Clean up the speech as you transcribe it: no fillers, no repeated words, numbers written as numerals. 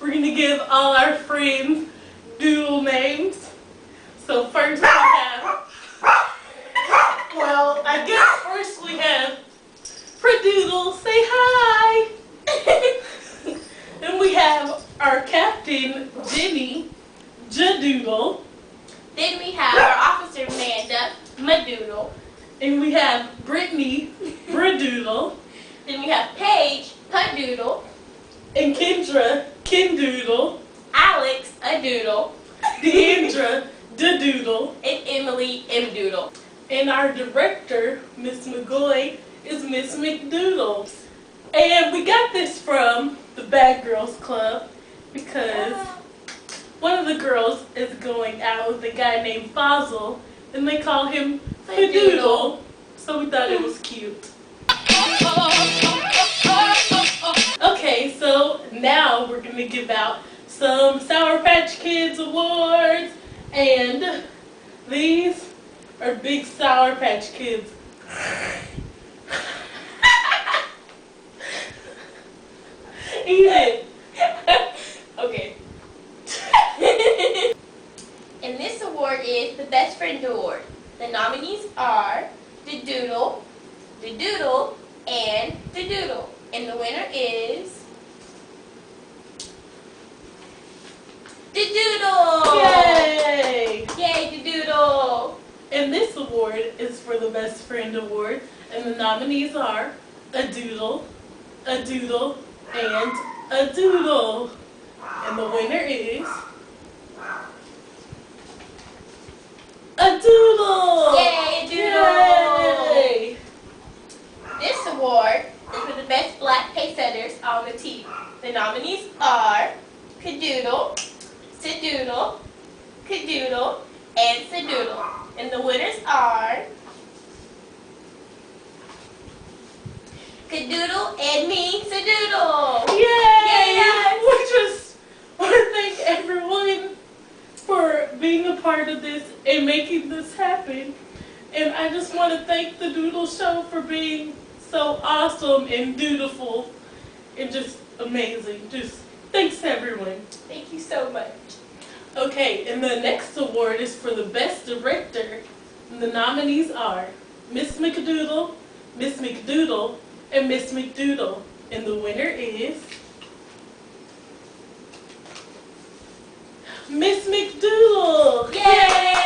we're going to give all our friends doodle names. So first we have, well, I guess first we have Pradoodle, say hi. Then we have our captain, Jenny, Jadoodle. Then we have our officer, Amanda, Madoodle. And we have Brittany, Bradoodle. Then we have Paige, Padoodle. And Kendra, Kendoodle. Alex, a doodle. Deandra, Dadoodle. And Emily, M-Doodle. And our director, Miss McGoy, is Miss McDoodle. And we got this from the Bad Girls Club because one of the girls is going out with a guy named Fossil, and they call him Fadoodle. So we thought it was cute. Okay, so now we're going to give out some Sour Patch Kids awards, and these are big Sour Patch Kids. Eat it. Okay. And this award is the Best Friend Award. The nominees are the Doodle, and the Doodle. And the winner is the Doodle! Yay! Yay, the Doodle! And this award is for the Best Friend Award, and the nominees are a Doodle, and a Doodle. And the winner is a Doodle! Yay, a Doodle! Yay! This award is for the Best Black Pacesetters on the team. The nominees are Kadoodle, Sadoodle, Kadoodle, and Sadoodle. And the winners are Kadoodle and me, Sadoodle. Yay! Yay! We just want to thank everyone for being a part of this and making this happen. And I just want to thank the Doodle Show for being so awesome and dutiful and just amazing. Just thanks everyone. Thank you so much. Okay, and the next award is for the Best Director. And the nominees are Miss McDoodle, and Miss McDoodle. And the winner is Miss McDoodle. Yay!